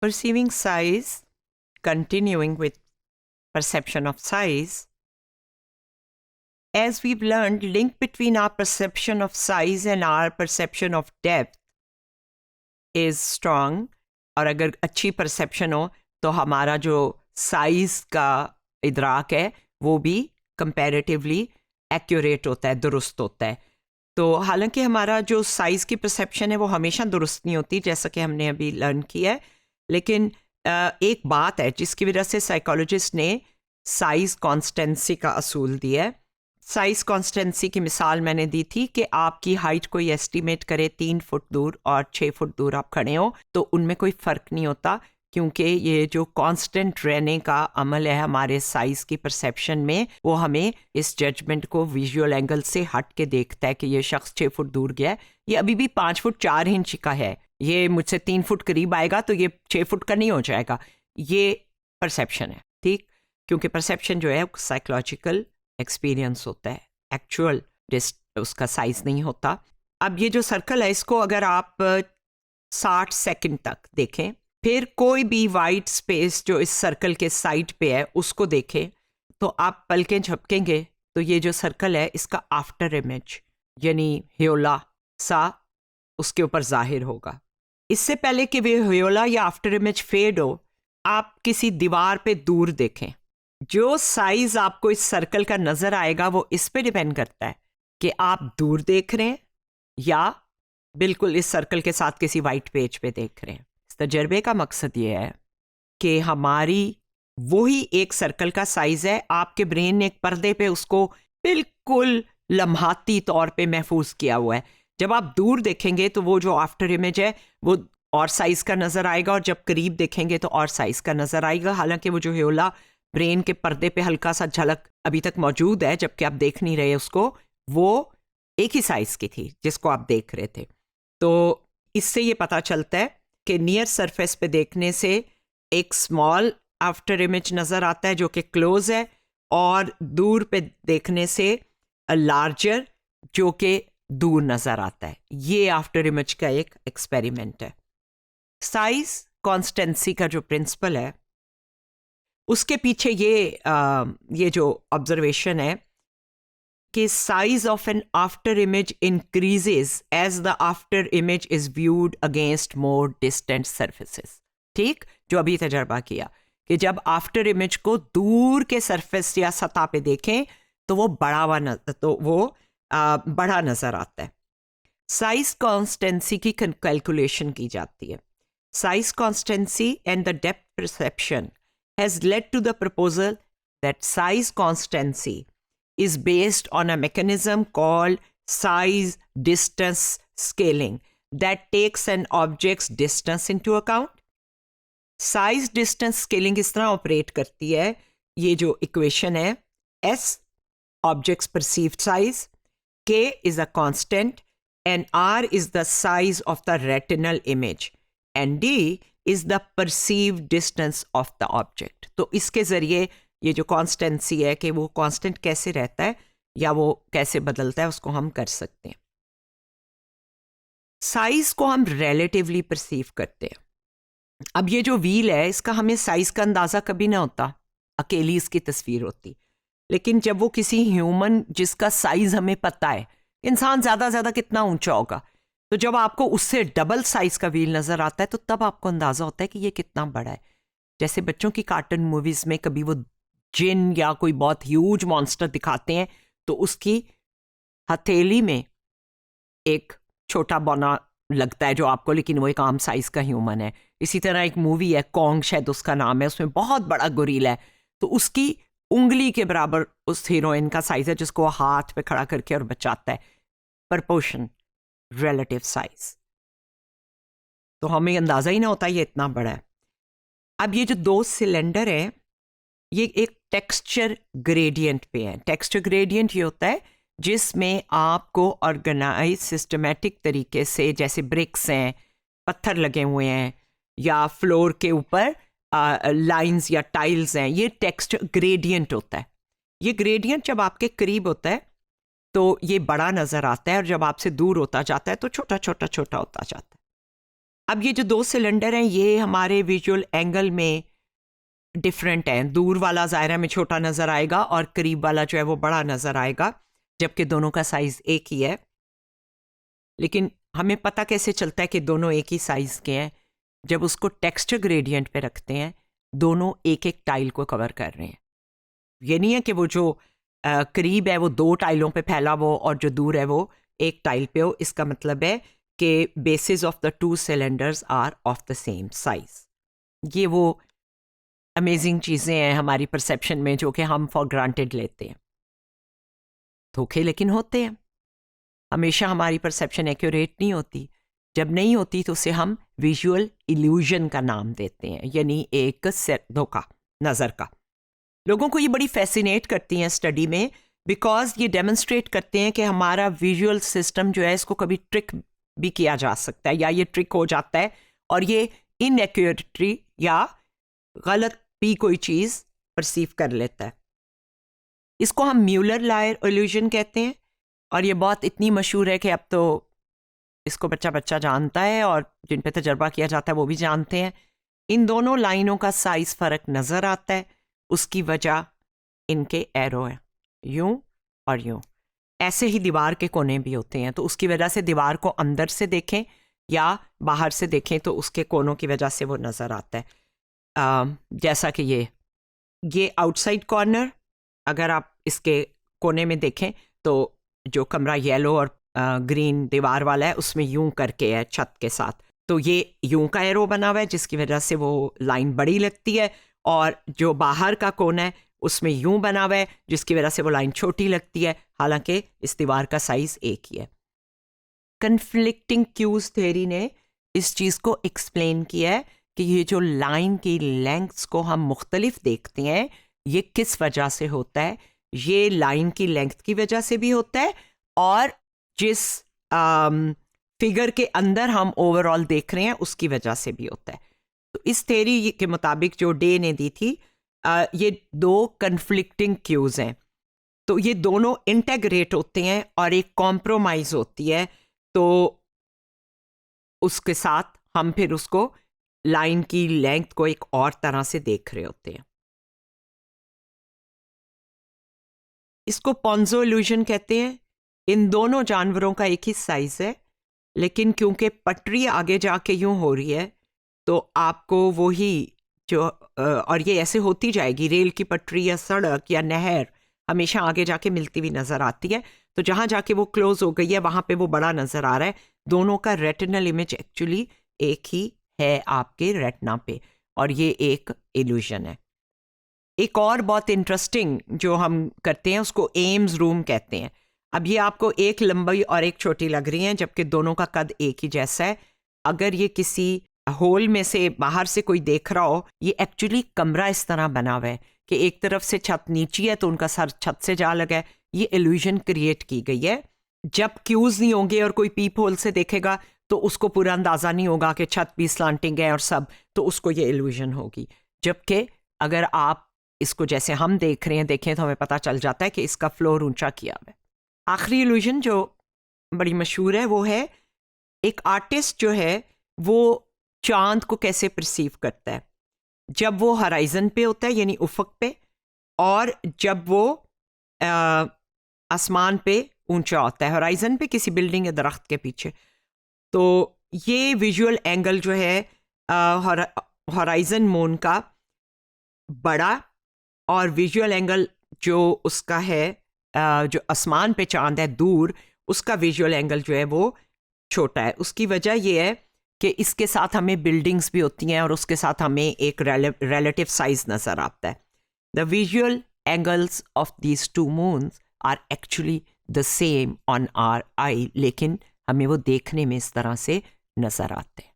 perceiving size, continuing with perception of size, as we've learned, link between our perception of size and our perception of depth is strong. और अगर अच्छी perception हो तो हमारा जो size का इदराक है वो भी comparatively accurate होता है, दुरुस्त होता है. तो हालांकि हमारा जो साइज़ की परसेप्शन है वो हमेशा दुरुस्त नहीं होती, जैसा कि हमने अभी लर्न किया है, लेकिन एक बात है जिसकी वजह से साइकोलॉजिस्ट ने साइज़ कॉन्स्टेंसी का असूल दिया है. साइज़ कॉन्स्टेंसी की मिसाल मैंने दी थी कि आपकी हाइट कोई एस्टिमेट करे 3 फुट दूर और 6 फुट दूर आप खड़े हो तो उनमें कोई फ़र्क नहीं होता, क्योंकि ये जो कांस्टेंट रहने का अमल है हमारे साइज़ की परसेप्शन में, वो हमें इस जजमेंट को विजुअल एंगल से हट के देखता है कि ये शख्स 6 फुट दूर गया है, ये अभी भी 5 फुट 4 इंच का है, ये मुझसे 3 फुट करीब आएगा तो ये 6 फुट का नहीं हो जाएगा. ये परसेप्शन है, ठीक, क्योंकि परसेप्शन जो है साइकोलॉजिकल एक्सपीरियंस होता है, एक्चुअल उसका साइज़ नहीं होता. अब ये जो सर्कल है इसको अगर आप 60 सेकंड तक देखें, फिर कोई भी वाइट स्पेस जो इस सर्कल के साइड पे है उसको देखें, तो आप पलकें झपकेंगे तो ये जो सर्कल है इसका आफ्टर इमेज यानी ह्योला सा उसके ऊपर जाहिर होगा. इससे पहले कि वे ह्योला या आफ्टर इमेज फेड हो, आप किसी दीवार पे दूर देखें, जो साइज आपको इस सर्कल का नजर आएगा वो इस पे डिपेंड करता है कि आप दूर देख रहे हैं या बिल्कुल इस सर्कल के साथ किसी वाइट पेज पे देख रहे हैं. इस तजर्बे का मकसद ये है कि हमारी वही एक सर्कल का साइज है, आपके ब्रेन ने एक पर्दे पे उसको बिल्कुल लम्हाती तौर पे महफूज किया हुआ है. जब आप दूर देखेंगे तो वो जो आफ्टर इमेज है वो और साइज का नजर आएगा, और जब करीब देखेंगे तो और साइज का नजर आएगा. हालांकि वो जो ह्योला ब्रेन के पर्दे पे हल्का सा झलक अभी तक मौजूद है जबकि आप देख नहीं रहे उसको, वो एक ही साइज की थी जिसको आप देख रहे थे. तो इससे ये पता चलता है कि नियर सरफेस पे देखने से एक स्मॉल आफ्टर इमेज नज़र आता है जो कि क्लोज है, और दूर पे देखने से लार्जर जो कि दूर नज़र आता है. ये आफ्टर इमेज का एक एक्सपेरिमेंट है. साइज कॉन्स्टेंसी का जो प्रिंसिपल है उसके पीछे ये जो ऑब्जर्वेशन है कि size of an after image increases as the after image is viewed against more distant surfaces. ठीक, जो अभी तजर्बा किया कि जब आफ्टर इमेज को दूर के सरफेस या सतह पे देखें तो वो बड़ा नजर आता है. साइज कॉन्स्टेंसी की कैलकुलेशन की जाती है. Size constituency and the depth perception has led to the proposal that size constancy is based on a mechanism called size distance scaling that takes an object's distance into account. Size distance scaling इस तरह operate करती है, ये जो equation है, S object's perceived size, K is a constant and R is the size of the retinal image and D is the perceived distance of the object. तो इसके ज़रिए ये जो कॉन्स्टेंसी है कि वो कांस्टेंट कैसे रहता है या वो कैसे बदलता है उसको हम कर सकते हैं. साइज को हम रिलेटिवली परसीव करते हैं. अब ये जो व्हील है इसका हमें साइज का अंदाज़ा कभी ना होता, अकेली इसकी तस्वीर होती, लेकिन जब वो किसी ह्यूमन जिसका साइज हमें पता है, इंसान ज़्यादा कितना ऊंचा होगा, तो जब आपको उससे डबल साइज का व्हील नज़र आता है तो तब आपको अंदाज़ा होता है कि ये कितना बड़ा है. जैसे बच्चों की कार्टून मूवीज़ में कभी वो जिन या कोई बहुत ह्यूज मॉन्स्टर दिखाते हैं तो उसकी हथेली में एक छोटा बौना लगता है जो आपको, लेकिन वो एक आम साइज का ह्यूमन है. इसी तरह एक मूवी है कॉन्ग, शायद उसका नाम है, उसमें बहुत बड़ा गोरिल्ला है, तो उसकी उंगली के बराबर उस हीरोइन का साइज है जिसको हाथ पे खड़ा करके और बचाता है. प्रपोर्शन, रिलेटिव साइज, तो हमें अंदाजा ही ना होता ये इतना बड़ा है. अब ये जो 2 सिलेंडर है ये एक टेक्सचर ग्रेडियंट पे है. टेक्सचर ग्रेडियंट ये होता है जिसमें आपको ऑर्गेनाइज सिस्टमेटिक तरीके से, जैसे ब्रिक्स हैं, पत्थर लगे हुए हैं या फ्लोर के ऊपर लाइंस या टाइल्स हैं, ये टेक्सचर ग्रेडियंट होता है. ये ग्रेडियंट जब आपके करीब होता है तो ये बड़ा नज़र आता है और जब आपसे दूर होता जाता है तो छोटा होता जाता है. अब ये जो 2 सिलेंडर हैं ये हमारे विजुअल एंगल में डिफरेंट हैं। दूर वाला ज़ाहिर में छोटा नज़र आएगा और करीब वाला जो है वो बड़ा नज़र आएगा, जबकि दोनों का साइज़ एक ही है। लेकिन हमें पता कैसे चलता है कि दोनों एक ही साइज़ के हैं? जब उसको टेक्सचर ग्रेडियंट पे रखते हैं, दोनों एक एक टाइल को कवर कर रहे हैं। ये नहीं है कि वो जो करीब है वो 2 टाइलों पे फैला हो और जो दूर है वो एक टाइल पे हो। इसका मतलब है कि basis of the 2 cylinders are of the same size. ये वो अमेजिंग चीज़ें हैं हमारी परसेप्शन में जो कि हम फॉर ग्रांटेड लेते हैं। धोखे लेकिन होते हैं। हमेशा हमारी परसेप्शन एक्यूरेट नहीं होती। जब नहीं होती तो उसे हम विजुअल इल्यूजन का नाम देते हैं, यानी एक धोखा नज़र का। लोगों को ये बड़ी फैसिनेट करती हैं स्टडी में, बिकॉज ये डेमोन्स्ट्रेट करते हैं कि हमारा विजुअल सिस्टम जो है इसको कभी ट्रिक भी किया जा सकता है, या ये ट्रिक हो जाता है और ये इनएक्यूरेटली या गलत भी कोई चीज़ परसीव कर लेता है। इसको हम म्यूलर लायर इल्यूजन कहते हैं, और ये बहुत इतनी मशहूर है कि अब तो इसको बच्चा बच्चा जानता है और जिन पे तजर्बा किया जाता है वो भी जानते हैं। इन दोनों लाइनों का साइज़ फ़र्क नज़र आता है। उसकी वजह इनके एरो है, यूं और यूं। ऐसे ही दीवार के कोने भी होते हैं, तो उसकी वजह से दीवार को अंदर से देखें या बाहर से देखें तो उसके कोनों की वजह से वो नज़र आता है। जैसा कि ये आउटसाइड कॉर्नर, अगर आप इसके कोने में देखें तो जो कमरा येलो और ग्रीन दीवार वाला है उसमें यूं करके है छत के साथ, तो ये यूं का एरो बना हुआ है जिसकी वजह से वो लाइन बड़ी लगती है, और जो बाहर का कोना है उसमें यूं बना हुआ है जिसकी वजह से वो लाइन छोटी लगती है, हालांकि इस दीवार का साइज एक ही है। कन्फ्लिक्टिंग क्यूज थ्योरी ने इस चीज़ को एक्सप्लेन किया है कि ये जो लाइन की लेंथ्स को हम मुख्तलिफ देखते हैं ये किस वजह से होता है। ये लाइन की लेंथ की वजह से भी होता है और जिस फिगर के अंदर हम ओवरऑल देख रहे हैं उसकी वजह से भी होता है। तो इस थ्योरी के मुताबिक जो डे ने दी थी, ये 2 कन्फ्लिक्टिंग क्यूज हैं, तो ये दोनों इंटेग्रेट होते हैं और एक कॉम्प्रोमाइज होती है, तो उसके साथ हम फिर उसको लाइन की लेंथ को एक और तरह से देख रहे होते हैं। इसको पोंजो इल्यूजन कहते हैं। इन दोनों जानवरों का एक ही साइज है, लेकिन क्योंकि पटरी आगे जाके यूं हो रही है तो आपको वही जो और ये ऐसे होती जाएगी, रेल की पटरी या सड़क या नहर हमेशा आगे जाके मिलती हुई नज़र आती है, तो जहाँ जाके वो क्लोज हो गई है वहाँ पे वो बड़ा नज़र आ रहा है। दोनों का रेटिनल इमेज एक्चुअली एक ही है आपके रेटिना पे, और ये एक इल्यूजन है। एक और बहुत इंटरेस्टिंग जो हम करते हैं उसको एम्स रूम कहते हैं। अब ये आपको एक लंबी और एक छोटी लग रही हैं, जबकि दोनों का कद एक ही जैसा है। अगर ये किसी होल में से बाहर से कोई देख रहा हो, ये एक्चुअली कमरा इस तरह बना हुआ है कि एक तरफ से छत नीची है तो उनका सर छत से जा लगा है। ये इल्यूजन क्रिएट की गई है। जब क्यूज नहीं होंगे और कोई पीप होल से देखेगा तो उसको पूरा अंदाज़ा नहीं होगा कि छत भी स्लांटिंग है और सब, तो उसको ये इल्यूजन होगी। जबकि अगर आप इसको जैसे हम देख रहे हैं देखें तो हमें पता चल जाता है कि इसका फ्लोर ऊंचा किया हुआ है। आखिरी इल्यूजन जो बड़ी मशहूर है वो है एक आर्टिस्ट जो है वो चांद को कैसे परसीव करता है जब वो हराइजन पे होता है, यानी उफक पे, और जब वो आसमान पे ऊंचा होता है, हराइजन पे किसी बिल्डिंग या दरख्त के पीछे। तो ये विजुअल एंगल जो है हराइजन मून का बड़ा, और विजुअल एंगल जो उसका है जो आसमान पे चांद है दूर, उसका विजुअल एंगल जो है वो छोटा है। उसकी वजह ये है कि इसके साथ हमें बिल्डिंग्स भी होती हैं और उसके साथ हमें एक रिलेटिव साइज नज़र आता है। The visual angles of these 2 moons are actually the same on our eye, लेकिन हमें वो देखने में इस तरह से नज़र आते हैं।